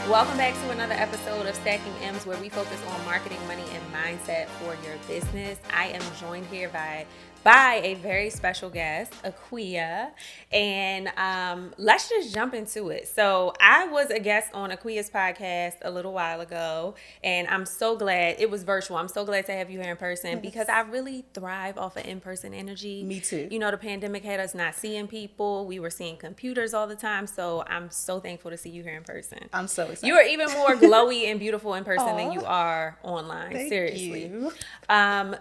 Welcome back to another episode of Stacking M's, where we focus on marketing, money, and mindset for your business. I am joined here by a very special guest, Akua, and let's just jump into it. So I was a guest on Akua's podcast a little while ago, and I'm so glad it was virtual. I'm so glad to have you here in person because I really thrive off of in-person energy. Me too. You know, the pandemic had us not seeing people. We were seeing computers all the time, so I'm so thankful to see you here in person. I'm so excited. You are even more glowy and beautiful in person than Aw. you are online. Thank Seriously. you.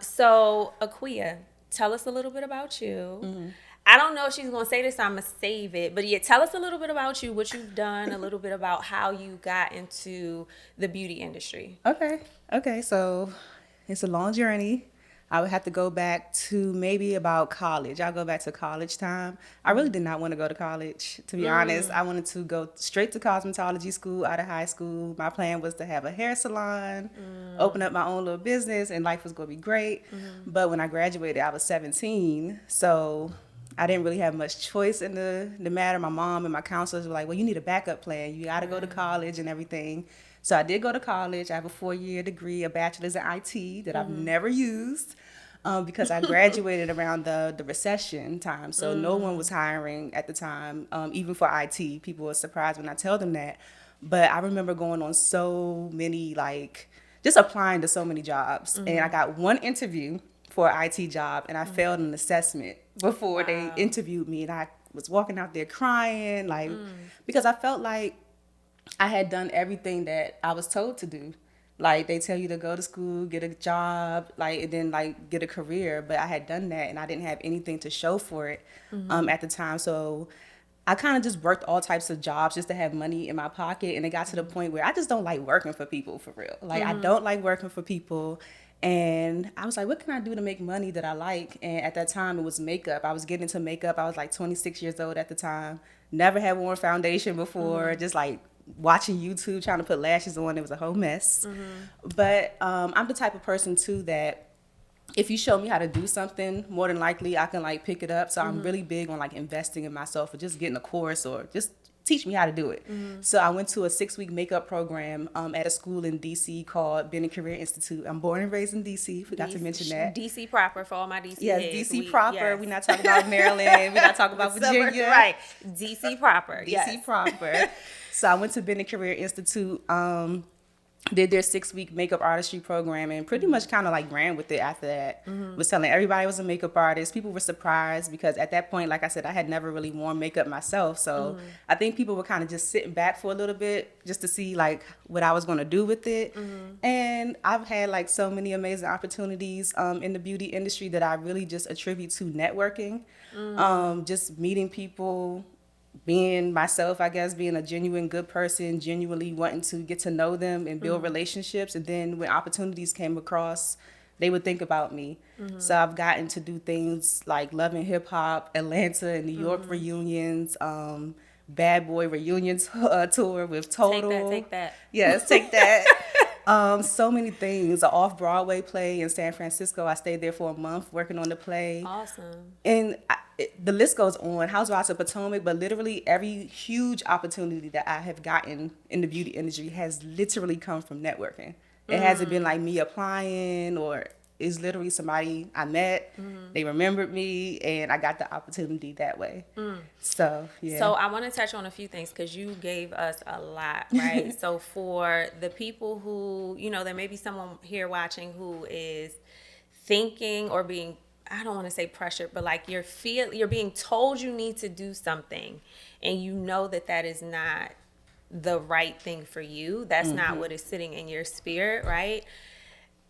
So Akua, tell us a little bit about you. Mm-hmm. I don't know if she's going to say this, so I'm going to save it. But yeah, tell us a little bit about you, what you've done, a little bit about how you got into the beauty industry. Okay. So it's a long journey. I would have to go back to maybe about college. I'll go back to college time. I really did not want to go to college, to be honest. I wanted to go straight to cosmetology school out of high school. My plan was to have a hair salon, open up my own little business, and life was going to be great. But when I graduated, I was 17. So I didn't really have much choice in the matter. My mom and my counselors were like, well, you need a backup plan. You got to go to college and everything. So I did go to college. I have a 4-year degree, a bachelor's in IT that I've never used because I graduated around the recession time. So no one was hiring at the time, even for IT. People were surprised when I tell them that. But I remember going on so many, just applying to so many jobs. And I got one interview for an IT job, and I failed an assessment before they interviewed me. And I was walking out there crying, because I felt like I had done everything that I was told to do. Like, they tell you to go to school, get a job, and then get a career. But I had done that, and I didn't have anything to show for it at the time. So I kind of just worked all types of jobs just to have money in my pocket. And it got to the point where I just don't like working for people, for real. I don't like working for people. And I was like, what can I do to make money that I like? And at that time, it was makeup. I was getting into makeup. I was 26 years old at the time. Never had worn foundation before. Just watching YouTube, trying to put lashes on. It was a whole mess. But I'm the type of person too that if you show me how to do something, more than likely I can pick it up. So I'm really big on investing in myself, or just getting a course, or just teach me how to do it. So I went to a 6-week makeup program at a school in DC called Bennett Career Institute. I'm born and raised in DC. Forgot to mention that. DC proper for all my DC Yes, heads. DC proper. Yes. We're not talking about Maryland. We're not talking about Virginia. Right. DC proper. DC proper. So I went to Bennett Career Institute, did their 6-week makeup artistry program, and pretty much kind of ran with it after that. Was telling everybody I was a makeup artist. People were surprised because at that point, like I said, I had never really worn makeup myself. So I think people were kind of just sitting back for a little bit just to see what I was going to do with it. And I've had so many amazing opportunities in the beauty industry that I really just attribute to networking, just meeting people, being myself, I guess, being a genuine good person, genuinely wanting to get to know them and build relationships. And then when opportunities came across, they would think about me. So I've gotten to do things like Love and Hip Hop, Atlanta and New York reunions, Bad Boy reunions tour with Total. Take that. Yes, take that. So many things. An off-Broadway play in San Francisco. I stayed there for a month working on the play. Awesome. And the list goes on. Housewives of Potomac, but literally every huge opportunity that I have gotten in the beauty industry has literally come from networking. It hasn't been me applying, or it's literally somebody I met, they remembered me, and I got the opportunity that way. So, yeah. So I want to touch on a few things because you gave us a lot, right? So for the people who, there may be someone here watching who is thinking or being, I don't want to say pressured, but you're being told you need to do something, and you know that is not the right thing for you. That's not what is sitting in your spirit, right?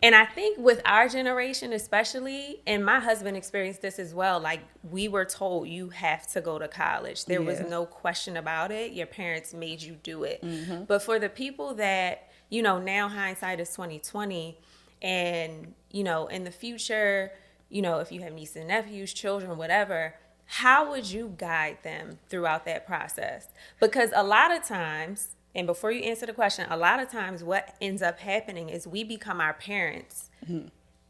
And I think with our generation especially, and my husband experienced this as well, we were told you have to go to college. There was no question about it. Your parents made you do it. But for the people that, now hindsight is 2020, and, in the future, if you have nieces and nephews, children, whatever, how would you guide them throughout that process? Because a lot of times, and before you answer the question, a lot of times what ends up happening is we become our parents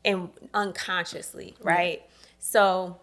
and unconsciously, right? So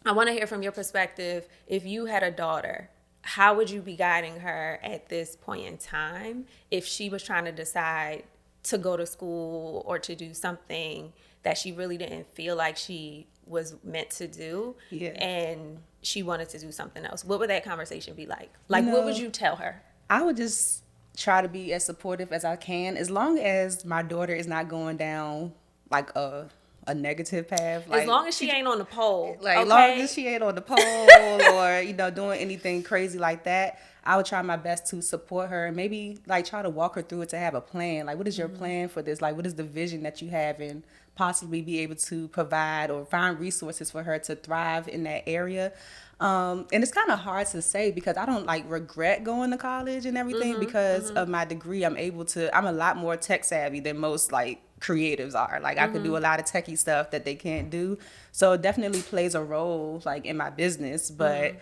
I want to hear from your perspective, if you had a daughter, how would you be guiding her at this point in time if she was trying to decide to go to school or to do something that she really didn't feel like she was meant to do, Yeah. and she wanted to do something else? What would that conversation be like? You Like, what would know, you tell her? I would just try to be as supportive as I can, as long as my daughter is not going down like a negative path. As Like long as she ain't on the pole, like long as okay? she ain't on the pole or doing anything crazy like that, I would try my best to support her and maybe like try to walk her through it, to have a plan. Like, what is your plan for this? Like, what is the vision that you have, and possibly be able to provide or find resources for her to thrive in that area. And it's kind of hard to say because I don't like regret going to college and everything, because of my degree. I'm a lot more tech savvy than most like creatives are. Like, I could do a lot of techie stuff that they can't do. So it definitely plays a role like in my business, but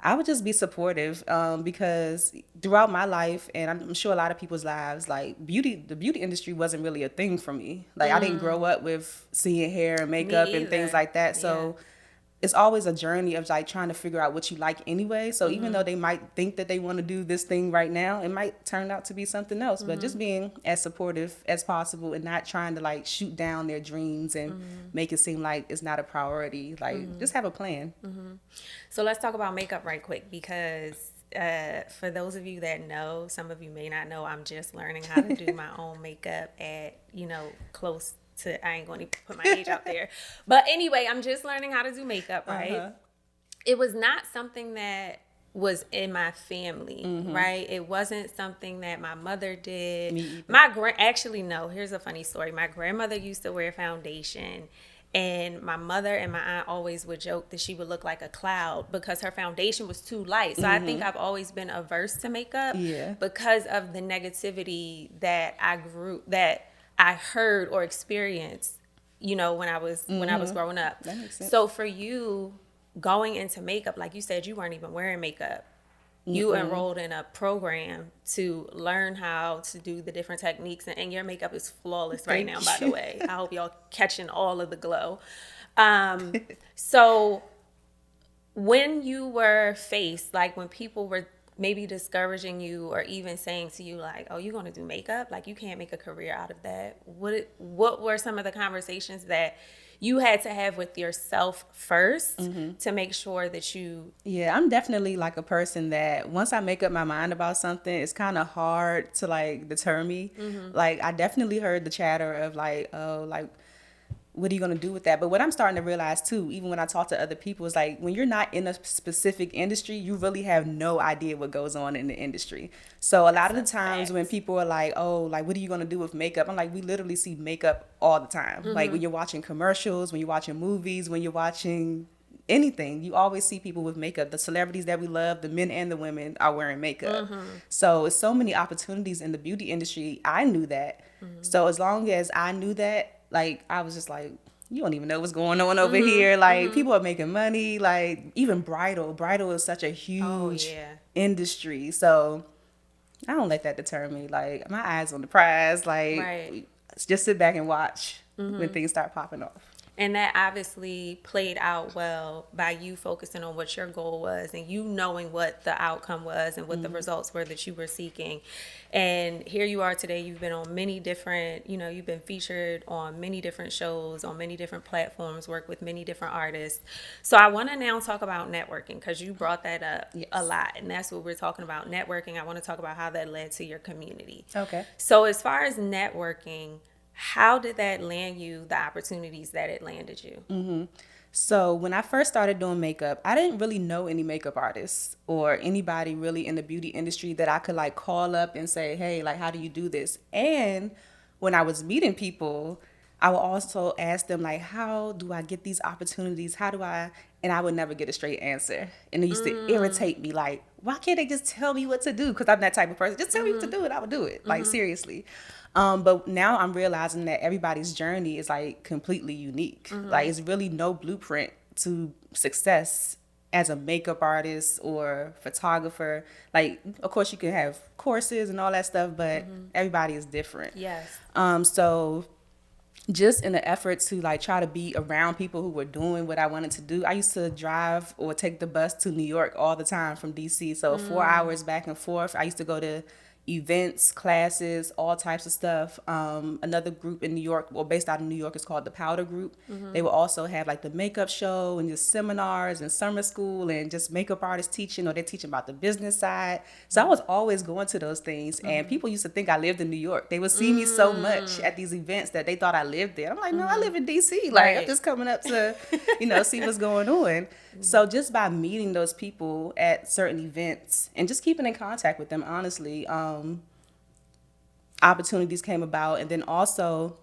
I would just be supportive, because throughout my life, and I'm sure a lot of people's lives, like the beauty industry wasn't really a thing for me. Like, I didn't grow up with seeing hair and Me makeup and things either. like that. Yeah. So it's always a journey of like trying to figure out what you like anyway. So even though they might think that they want to do this thing right now, it might turn out to be something else. But just being as supportive as possible and not trying to like shoot down their dreams and make it seem like it's not a priority. Like, just have a plan. So let's talk about makeup right quick, because for those of you that know, some of you may not know, I'm just learning how to do my own makeup at, close to, I ain't going to put my age out there. But anyway, I'm just learning how to do makeup, right? It was not something that was in my family, right? It wasn't something that my mother did. Me either. Actually, no, here's a funny story. My grandmother used to wear foundation, and my mother and my aunt always would joke that she would look like a cloud because her foundation was too light. So I think I've always been averse to makeup Yeah. because of the negativity that I heard or experienced, when I was growing up. That makes sense. So for you, going into makeup, like you said, you weren't even wearing makeup. You enrolled in a program to learn how to do the different techniques, and your makeup is flawless right now, by the way. I hope y'all catching all of the glow. So when you were faced, like when people were maybe discouraging you or even saying to you like, oh, you're going to do makeup, like you can't make a career out of that, what were some of the conversations that you had to have with yourself first to make sure that you... Yeah, I'm definitely like a person that once I make up my mind about something, it's kind of hard to like deter me. Like, I definitely heard the chatter of like, oh, like, what are you going to do with that? But what I'm starting to realize too, even when I talk to other people, is like when you're not in a specific industry, you really have no idea what goes on in the industry. So a lot of the times when people are like, oh, like, what are you going to do with makeup? I'm like, we literally see makeup all the time. Like when you're watching commercials, when you're watching movies, when you're watching anything, you always see people with makeup. The celebrities that we love, the men and the women, are wearing makeup. So it's so many opportunities in the beauty industry. I knew that. So as long as I knew that, like, I was just like, you don't even know what's going on over here. Like, people are making money. Like, even bridal is such a huge industry. So I don't let that deter me. Like, my eyes on the prize. Like, Right. just sit back and watch when things start popping off. And that obviously played out well by you focusing on what your goal was and you knowing what the outcome was and what the results were that you were seeking. And here you are today. You've been on many different, you've been featured on many different shows, on many different platforms, work with many different artists. So I want to now talk about networking, because you brought that up a lot. And that's what we're talking about, networking. I want to talk about how that led to your community. Okay. So as far as networking, how did that land you the opportunities that it landed you? So when I first started doing makeup, I didn't really know any makeup artists or anybody really in the beauty industry that I could like call up and say, hey, like, how do you do this? And when I was meeting people, I would also ask them like, how do I get these opportunities? And I would never get a straight answer. And it used to irritate me, like, why can't they just tell me what to do? Because I'm that type of person. Just tell me what to do and I would do it. Like, seriously. But now I'm realizing that everybody's journey is like completely unique. Like, it's really no blueprint to success as a makeup artist or photographer. Like, of course you can have courses and all that stuff, but everybody is different. Yes. So just in an effort to like try to be around people who were doing what I wanted to do. I used to drive or take the bus to New York all the time from DC. So 4 hours back and forth. I used to go to events, classes, all types of stuff. Another group in New York, well, based out of New York, is called the Powder Group. They will also have like the makeup show and just seminars and summer school and just makeup artists teaching, or they're teaching about the business side. So I was always going to those things, and people used to think I lived in New York. They would see me so much at these events that they thought I lived there. I'm like, no, I live in DC. Like, I'm just coming up to, see what's going on. So just by meeting those people at certain events and just keeping in contact with them, honestly, opportunities came about. And then also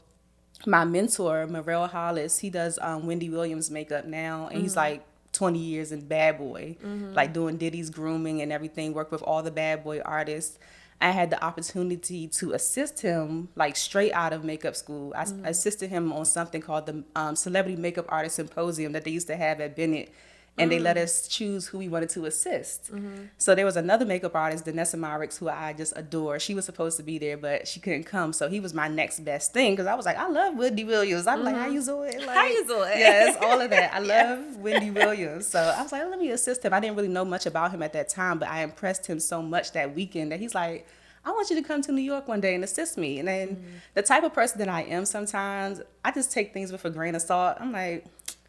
my mentor, Morel Hollis, he does Wendy Williams makeup now, and he's like 20 years in Bad Boy, like doing Diddy's grooming and everything, work with all the Bad Boy artists. I had the opportunity to assist him like straight out of makeup school. I assisted him on something called the Celebrity Makeup Artist Symposium that they used to have at Bennett. And they let us choose who we wanted to assist. So there was another makeup artist, Danessa Myricks, who I just adore. She was supposed to be there, but she couldn't come. So he was my next best thing, because I was like, I love Wendy Williams. I'm like, how you doing? Like, How you doing? Yes, all of that. I love Wendy Williams. So I was like, let me assist him. I didn't really know much about him at that time, but I impressed him so much that weekend that he's like, I want you to come to New York one day and assist me. And then the type of person that I am sometimes, I just take things with a grain of salt. I'm like,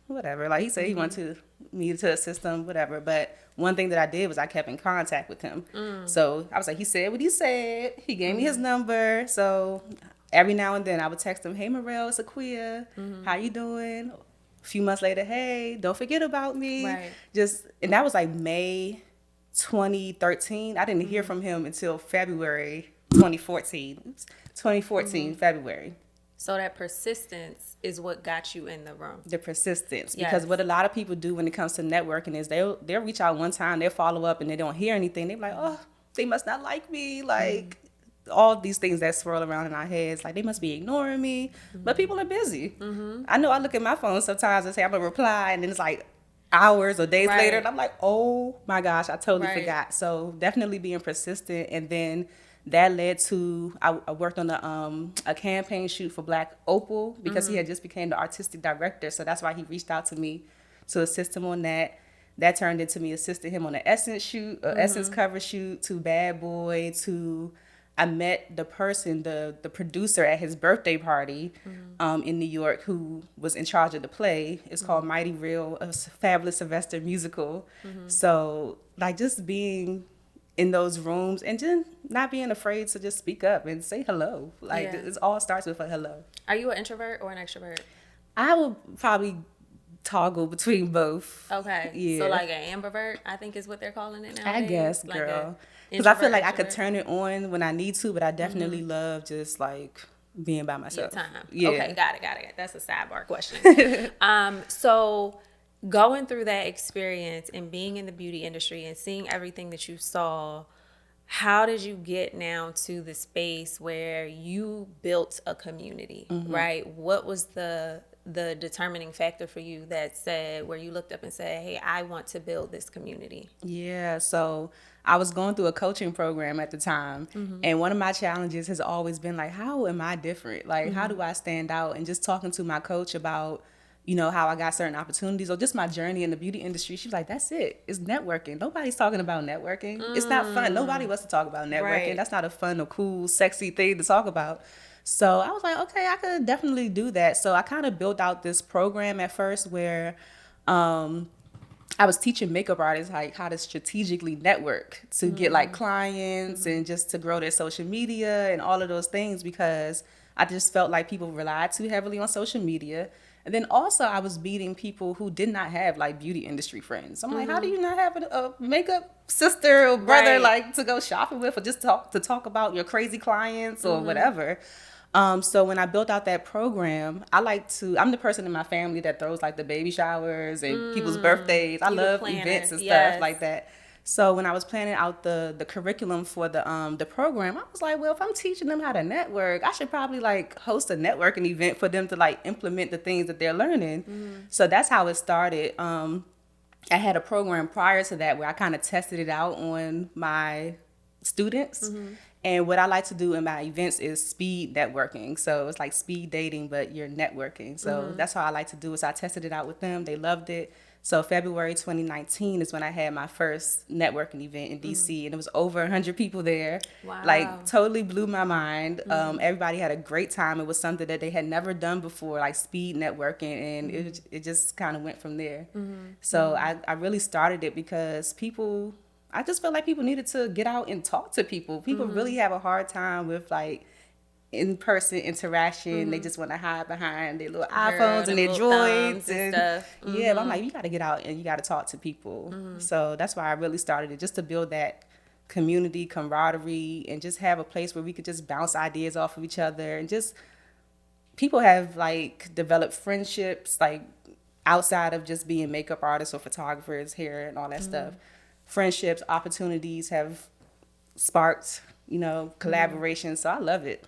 whatever. Like, he said he wanted me to assist him, whatever. But one thing that I did was I kept in contact with him. So I was like, he said what he said. He gave me his number. So every now and then I would text him, hey, Morel, it's Akua. How you doing? A few months later, hey, don't forget about me. Right. And that was like May 2013. I didn't hear from him until February 2014. 2014, February. So that persistence is what got you in the room. The persistence. Yes. Because what a lot of people do when it comes to networking is they'll reach out one time, they'll follow up, and they don't hear anything. They're like, oh, they must not like me. Like, all these things that swirl around in our heads, like they must be ignoring me. But people are busy. I know I look at my phone sometimes and say I'm going to reply, and then it's like hours or days later, and I'm like, oh my gosh, I totally forgot. So definitely being persistent. And then that led to, I worked on a campaign shoot for Black Opal, because he had just became the artistic director. So that's why he reached out to me to assist him on that. That turned into me assisting him on an Essence shoot, Essence cover shoot, to Bad Boy, to I met the person, the producer at his birthday party in New York, who was in charge of the play. It's called Mighty Real, a Fabulous Sylvester musical. So like just being in those rooms and just not being afraid to just speak up and say hello. Like it all starts with a hello. Are you an introvert or an extrovert? I will probably toggle between both. Okay. Yeah. So like an ambivert, I think is what they're calling it nowadays. I guess, like girl. Because I feel like I could turn it on when I need to, but I definitely love just like being by myself. Your time. Yeah. Okay, got it. That's a sidebar question. So going through that experience and being in the beauty industry and seeing everything that you saw, how did you get now to the space where you built a community, right? What was the determining factor for you that said, where you looked up and said, hey, I want to build this community? Yeah, so I was going through a coaching program at the time, and one of my challenges has always been like, how am I different? Like, how do I stand out? And just talking to my coach about, how I got certain opportunities or just my journey in the beauty industry, she was like, that's it. It's networking. Nobody's talking about networking. It's not fun. Nobody wants to talk about networking. Right. That's not a fun or cool, sexy thing to talk about. So I was like, okay, I could definitely do that. So I kind of built out this program at first where I was teaching makeup artists like how to strategically network to get like clients and just to grow their social media and all of those things, because I just felt like people relied too heavily on social media. And then also I was meeting people who did not have like beauty industry friends. I'm like, how do you not have a makeup sister or brother like to go shopping with, or just to talk about your crazy clients or whatever? So when I built out that program, I'm the person in my family that throws like the baby showers and people's birthdays. I love events and stuff like that. So when I was planning out the curriculum for the program, I was like, well, if I'm teaching them how to network, I should probably like host a networking event for them to like implement the things that they're learning. So that's how it started. I had a program prior to that where I kind of tested it out on my students. And what I like to do in my events is speed networking. So it's like speed dating, but you're networking. So that's how I like to do it. So I tested it out with them. They loved it. So February 2019 is when I had my first networking event in DC, and it was over 100 people there. Like Wow. totally blew my mind. Everybody had a great time. It was something that they had never done before, like speed networking, and it just kind of went from there. So I really started it because I just felt like people needed to get out and talk to people. People really have a hard time with like in-person interaction. They just want to hide behind their little Girl, iPhones and them their little thumbs droids and and stuff. yeah, but I'm like, you got to get out and you got to talk to people. So that's why I really started it, just to build that community, camaraderie, and just have a place where we could just bounce ideas off of each other. And just people have like developed friendships like outside of just being makeup artists or photographers, hair and all that stuff. Friendships, opportunities have sparked, collaboration. So I love it.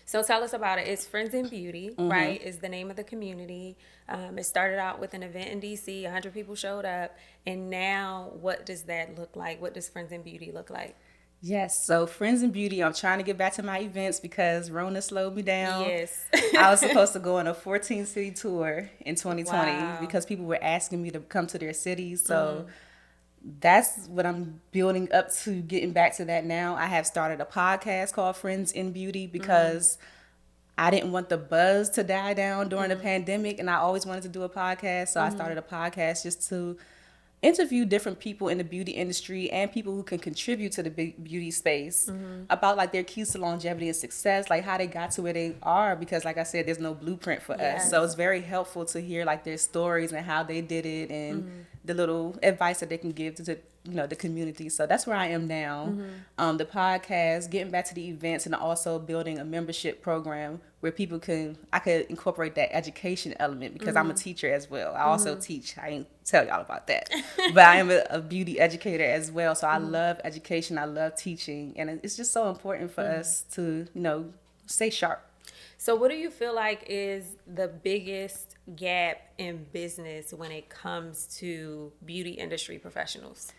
So tell us about it. It's Friends in Beauty, right? Is the name of the community. It started out with an event in DC. 100 people showed up. And now what does that look like? What does Friends in Beauty look like? Yes, so Friends in Beauty, I'm trying to get back to my events because Rona slowed me down. Yes. I was supposed to go on a 14-city tour in 2020 Wow. because people were asking me to come to their cities. So that's what I'm building up to, getting back to that now. I have started a podcast called Friends in Beauty because I didn't want the buzz to die down during the pandemic, and I always wanted to do a podcast. So I started a podcast just to interview different people in the beauty industry and people who can contribute to the big beauty space about like their keys to longevity and success, like how they got to where they are, because like I said, there's no blueprint for us. So it's very helpful to hear like their stories and how they did it and the little advice that they can give to the community. So that's where I am now. The podcast, getting back to the events, and also building a membership program where I could incorporate that education element because I'm a teacher as well. I also teach. I ain't tell y'all about that, but I am a beauty educator as well. So I love education. I love teaching, and it's just so important for us to stay sharp. So what do you feel like is the biggest gap in business when it comes to beauty industry professionals?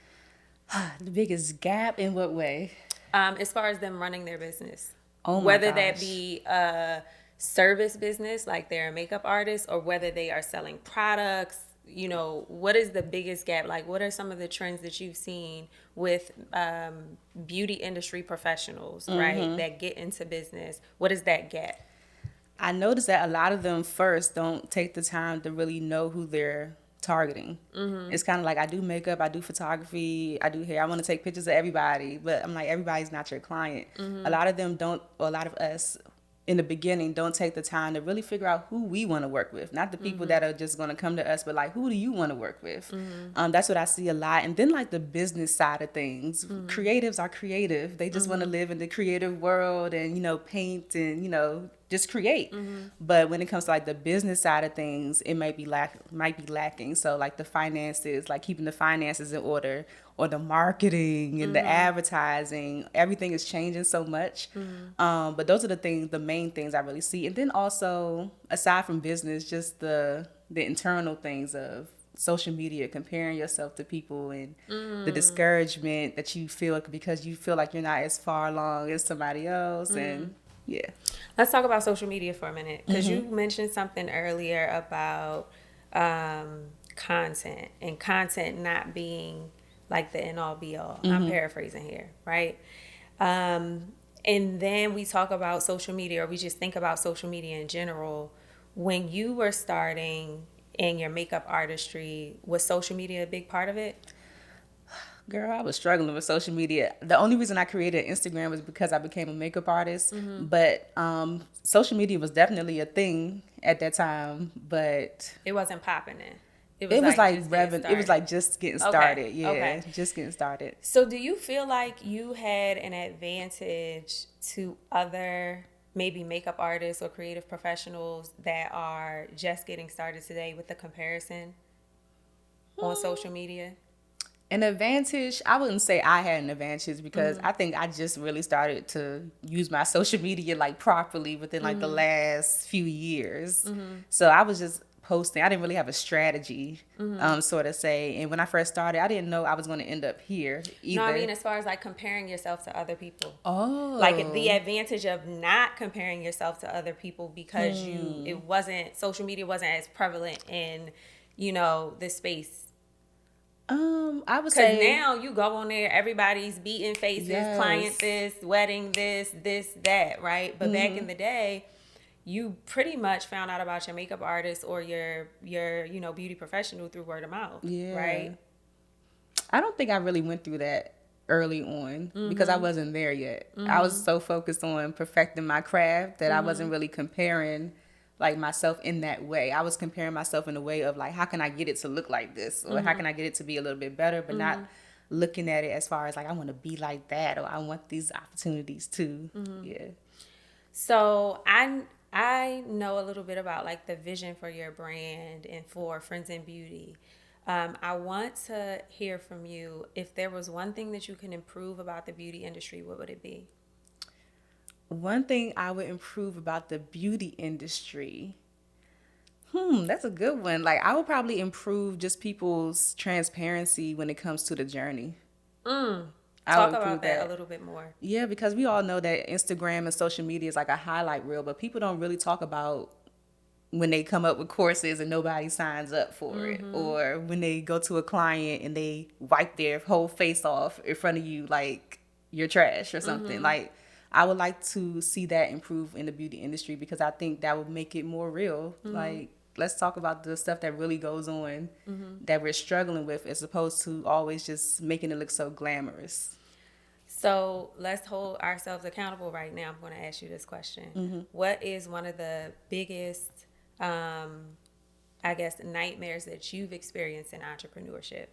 The biggest gap in what way? As far as them running their business. Oh my Whether that gosh. be a service business, like they're a makeup artist, or whether they are selling products, what is the biggest gap? Like, what are some of the trends that you've seen with beauty industry professionals, right, that get into business? What is that gap? I noticed that a lot of them first don't take the time to really know who they're targeting. It's kind of like, I do makeup, I do photography, I do hair. I want to take pictures of everybody, but I'm like, everybody's not your client. A lot of them don't, or a lot of us in the beginning don't take the time to really figure out who we want to work with. Not the people that are just going to come to us, but like, who do you want to work with? That's what I see a lot. And then like the business side of things, creatives are creative. They just want to live in the creative world and, paint and, just create. But when it comes to like the business side of things, it might be lacking. So like the finances, like keeping the finances in order, or the marketing and the advertising, everything is changing so much. But those are the main things I really see. And then also, aside from business, just the internal things of social media, comparing yourself to people, and the discouragement that you feel because you feel like you're not as far along as somebody else. And yeah. Let's talk about social media for a minute, because you mentioned something earlier about content, and content not being like the end all be all. I'm paraphrasing here, right? And then we talk about social media, or we just think about social media in general. When you were starting in your makeup artistry, was social media a big part of it? Girl, I was struggling with social media. The only reason I created Instagram was because I became a makeup artist. But social media was definitely a thing at that time. But It wasn't popping in. it was like just getting it was like just getting started. Yeah, Okay. just getting started. So do you feel like you had an advantage to other maybe makeup artists or creative professionals that are just getting started today with the comparison on social media? An advantage, I wouldn't say I had an advantage because I think I just really started to use my social media like properly within like the last few years. So I was just posting. I didn't really have a strategy, sort of say. And when I first started, I didn't know I was going to end up here No, either. I mean, as far as like comparing yourself to other people. Oh. Like the advantage of not comparing yourself to other people because social media wasn't as prevalent in, this space. I would Because say now you go on there, everybody's beating faces, client yes. this, wedding this, that, right? But back in the day, you pretty much found out about your makeup artist or your beauty professional through word of mouth, Yeah. right? I don't think I really went through that early on because I wasn't there yet. I was so focused on perfecting my craft that I wasn't really comparing like myself in that way. I was comparing myself in a way of like, how can I get it to look like this, or how can I get it to be a little bit better, but not looking at it as far as like I want to be like that or I want these opportunities too. Yeah. So I know a little bit about like the vision for your brand and for Friends in Beauty. I want to hear from you. If there was one thing that you can improve about the beauty industry, what would it be? One thing I would improve about the beauty industry. That's a good one. Like I would probably improve just people's transparency when it comes to the journey. I would Talk improve about that a that. little bit more. Yeah, because we all know that Instagram and social media is like a highlight reel, but people don't really talk about when they come up with courses and nobody signs up for it, or when they go to a client and they wipe their whole face off in front of you like you're trash or something. Like I would like to see that improve in the beauty industry because I think that would make it more real. Like let's talk about the stuff that really goes on that we're struggling with as opposed to always just making it look so glamorous. So let's hold ourselves accountable right now. I'm going to ask you this question. What is one of the biggest, I guess, nightmares that you've experienced in entrepreneurship?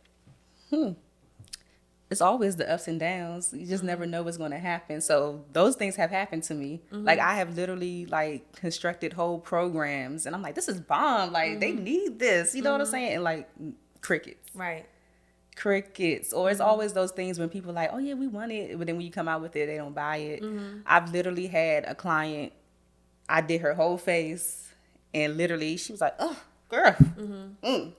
It's always the ups and downs. You just never know what's going to happen. So those things have happened to me. Like I have literally like constructed whole programs and I'm like, this is bomb. Like they need this. You know what I'm saying? And like crickets. Right. Crickets. Or it's always those things when people are like, oh yeah, we want it. But then when you come out with it, they don't buy it. I've literally had a client, I did her whole face and literally she was like, oh, girl.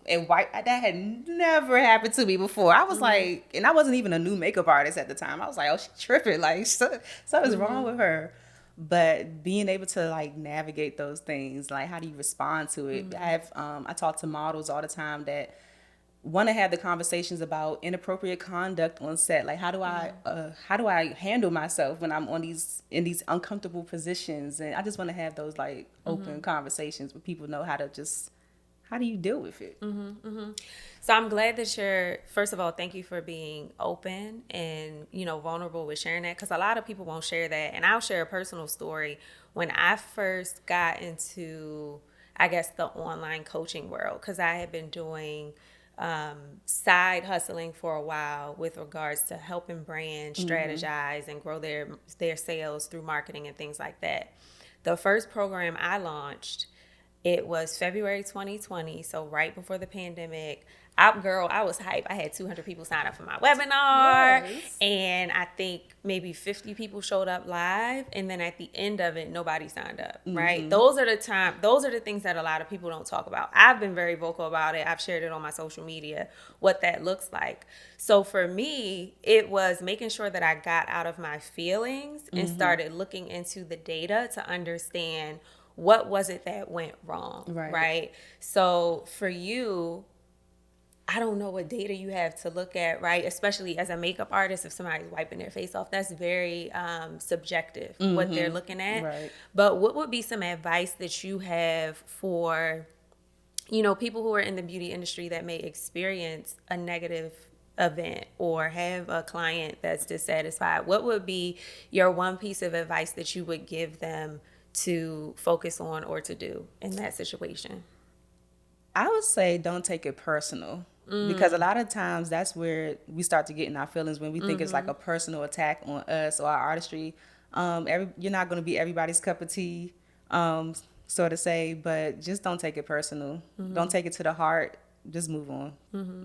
And white, that had never happened to me before. I was like, and I wasn't even a new makeup artist at the time. I was like, oh, she's tripping. Like, something's wrong with her. But being able to like navigate those things, like how do you respond to it? I talk to models all the time that want to have the conversations about inappropriate conduct on set. Like how do I handle myself when I'm in these uncomfortable positions? And I just want to have those like open conversations where people know how do you deal with it? So I'm glad that first of all, thank you for being open and, vulnerable with sharing that. Because a lot of people won't share that. And I'll share a personal story. When I first got into, I guess, the online coaching world, because I had been doing side hustling for a while with regards to helping brands strategize and grow their sales through marketing and things like that. The first program I launched, it was February 2020, so right before the pandemic. I was hype. I had 200 people sign up for my webinar, and I think maybe 50 people showed up live, and then at the end of it, nobody signed up, right? Those are the things that a lot of people don't talk about. I've been very vocal about it. I've shared it on my social media, what that looks like. So for me, it was making sure that I got out of my feelings and started looking into the data to understand what was it that went wrong, right? So for you, I don't know what data you have to look at, right? Especially as a makeup artist, if somebody's wiping their face off, that's very subjective, what they're looking at. Right. But what would be some advice that you have for, people who are in the beauty industry that may experience a negative event or have a client that's dissatisfied? What would be your one piece of advice that you would give them to focus on or to do in that situation? I would say don't take it personal. Because a lot of times that's where we start to get in our feelings when we think it's like a personal attack on us or our artistry. You're not going to be everybody's cup of tea, so to say, but just don't take it personal. Don't take it to the heart. Just move on.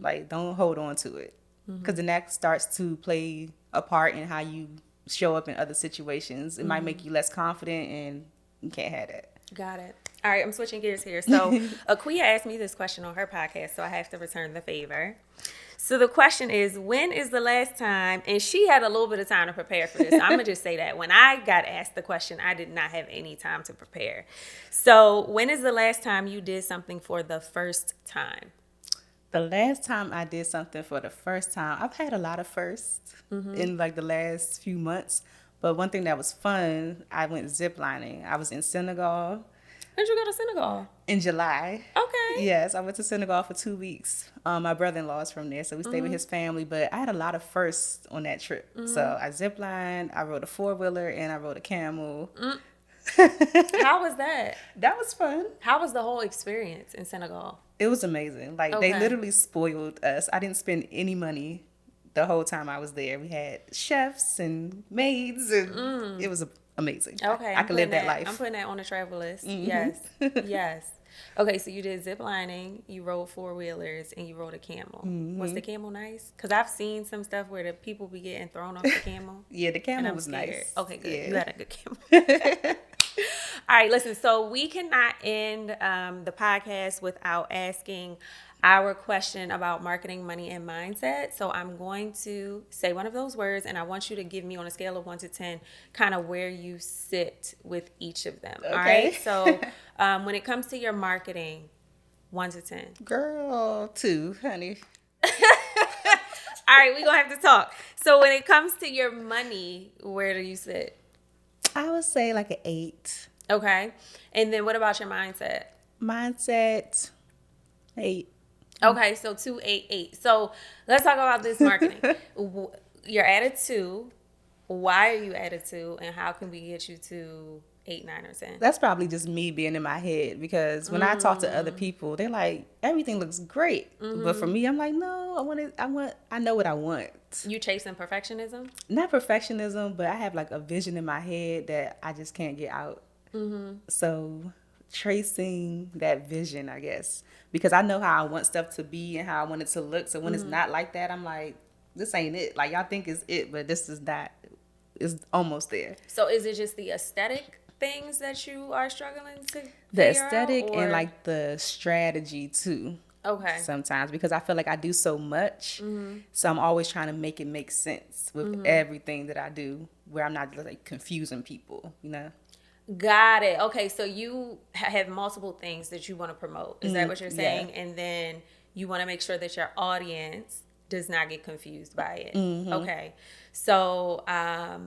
Like, don't hold on to it. Because then that starts to play a part in how you show up in other situations. It might make you less confident, and you can't have that. Got it. All right, I'm switching gears here. So, Akua asked me this question on her podcast, so I have to return the favor. So, the question is, when is the last time, and she had a little bit of time to prepare for this. So I'm going to just say that. When I got asked the question, I did not have any time to prepare. So, when is the last time you did something for the first time? The last time I did something for the first time, I've had a lot of firsts in like the last few months. But one thing that was fun, I went ziplining. I was in Senegal When did you go to Senegal? in July. Okay. Yes, I went to Senegal for 2 weeks. My brother-in-law is from there, so we stayed with his family. But I had a lot of firsts on that trip. So I ziplined, I rode a four-wheeler, and I rode a camel. How was that? That was fun. How was the whole experience in Senegal? It was amazing. Like, they Okay. literally spoiled us. I didn't spend any money the whole time I was there. We had chefs and maids, and it was amazing. Okay. I could live that life. I'm putting that on the travel list. Yes. Yes. Okay, so you did zip lining, you rode four-wheelers, and you rode a camel. Was the camel nice? Because I've seen some stuff where the people be getting thrown off the camel. Yeah, the And camel I'm was scared. nice. Okay, good. Yeah. You had a good camel. All right, listen. So we cannot end the podcast without asking our question about marketing, money, and mindset. So I'm going to say one of those words, and I want you to give me on a scale of 1 to 10, kind of where you sit with each of them. All Okay. right. So when it comes to your marketing, 1 to 10. Girl, 2, honey. All right, we're gonna have to talk. So when it comes to your money, where do you sit? I would say like an 8. Okay. And then what about your mindset? Mindset, 8. Okay, so 2, 8, 8. So let's talk about this marketing. You're at a 2. Why are you at a 2? And how can we get you to 8, 9, or 10? That's probably just me being in my head, because when I talk to other people, they're like, everything looks great. But for me, I'm like, no, I know what I want. You chasing perfectionism? Not perfectionism, but I have like a vision in my head that I just can't get out. So tracing that vision, I guess, because I know how I want stuff to be and how I want it to look. So when it's not like that, I'm like, this ain't it. Like, y'all think it's it, but this is not. It's almost there. So is it just the aesthetic things that you are struggling to The figure aesthetic out, or- and like the strategy too. Okay. Sometimes, because I feel like I do so much, so I'm always trying to make it make sense with everything that I do, where I'm not like confusing people, you know. Got it. Okay, so you have multiple things that you want to promote. Is that what you're saying? Yeah. And then you want to make sure that your audience does not get confused by it. Okay. So how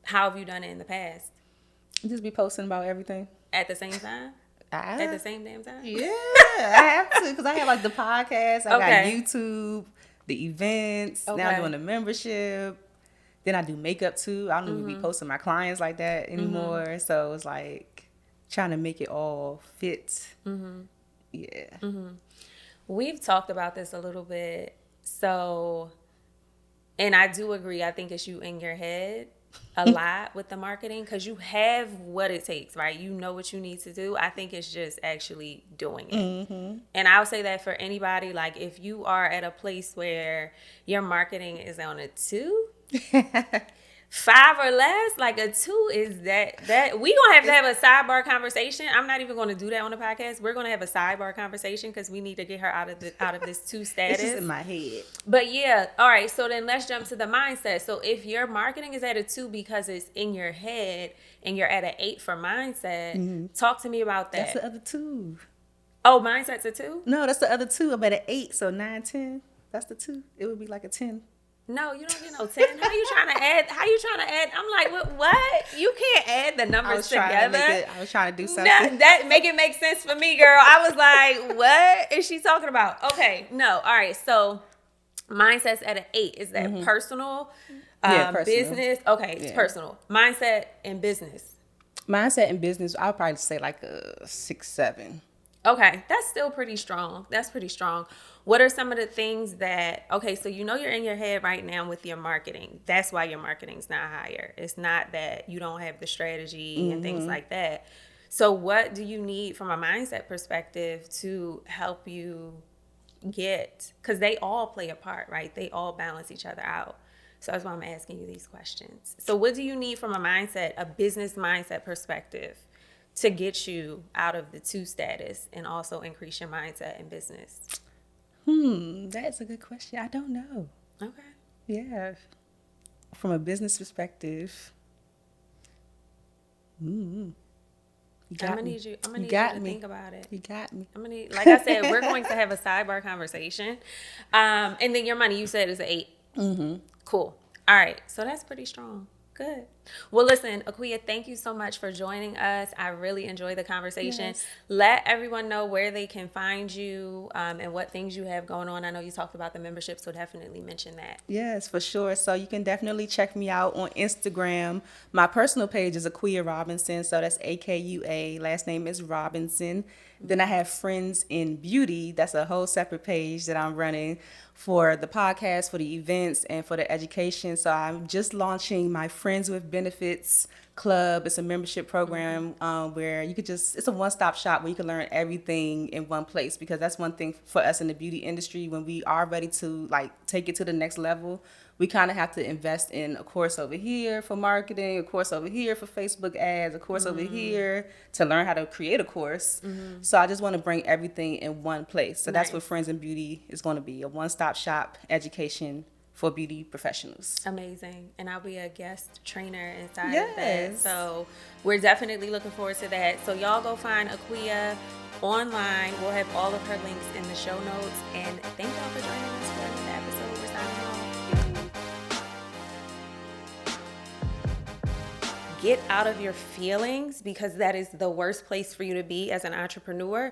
have you done it in the past? Just be posting about everything. At the same time? At the same damn time? Yeah, I have to, because I have like the podcast, I Okay. got YouTube, the events. Now Okay. I'm doing the membership. Then I do makeup too. I don't even be posting my clients like that anymore. So it's like trying to make it all fit. Yeah. We've talked about this a little bit. So, and I do agree. I think it's you in your head a lot with the marketing, because you have what it takes, right? You know what you need to do. I think it's just actually doing it. And I'll say that for anybody, like if you are at a place where your marketing is on a 2, 5 or less, like a 2 is that we gonna have a sidebar conversation. I'm not even gonna do that on the podcast. We're gonna have a sidebar conversation because we need to get her out of this 2 status. It's just in my head. But yeah, all right. So then let's jump to the mindset. So if your marketing is at a 2 because it's in your head, and you're at an 8 for mindset, talk to me about that. That's the other 2. Oh, mindset's a 2? No, that's the other 2. I'm at an 8, so 9, 10. That's the 2. It would be like a 10. No, you don't get no 10. How you trying to add? I'm like, what? You can't add the numbers together. I was trying to do something. No, that make it make sense for me, girl. I was like, what is she talking about? Okay, no. All right, so mindset's at an 8. Is that personal? Yeah, personal. Business? Okay, it's personal. Mindset and business. Mindset and business, I'll probably say like a 6, 7. Okay, that's still pretty strong. That's pretty strong. What are some of the things that, okay, so you know you're in your head right now with your marketing. That's why your marketing's not higher. It's not that you don't have the strategy and things like that. So what do you need from a mindset perspective to help you get, because they all play a part, right? They all balance each other out. So that's why I'm asking you these questions. So what do you need from a mindset, a business mindset perspective, to get you out of the two status and also increase your mindset in business? That's a good question. I don't know. Okay. Yeah. From a business perspective. You got I'm gonna me. need you. I'm gonna You need you got to me. think about it. You got me. I'm gonna, like I said, we're going to have a sidebar conversation. And then your money, you said, is an 8. Cool. All right. So that's pretty strong. Good. Well, listen, Akua, thank you so much for joining us. I really enjoyed the conversation. Yes. Let everyone know where they can find you, and what things you have going on. I know you talked about the membership, so definitely mention that. Yes, for sure. So you can definitely check me out on Instagram. My personal page is Akua Robinson. So that's AKUA. Last name is Robinson. Then I have Friends in Beauty. That's a whole separate page that I'm running for the podcast, for the events, and for the education. So I'm just launching my Friends with Benefits club. It's a membership program where you could just, it's a one-stop shop where you can learn everything in one place, because that's one thing for us in the beauty industry. When we are ready to like take it to the next level, we kind of have to invest in a course over here for marketing, a course over here for Facebook ads, a course over here to learn how to create a course. So I just want to bring everything in one place. So that's what Nice. Friends in Beauty is going to be, a one-stop shop education for beauty professionals. Amazing. And I'll be a guest trainer inside of that. Yes. So we're definitely looking forward to that. So y'all go find Akua online. We'll have all of her links in the show notes. And thank y'all for joining us for another episode. We're signing off. Get out of your feelings, because that is the worst place for you to be as an entrepreneur.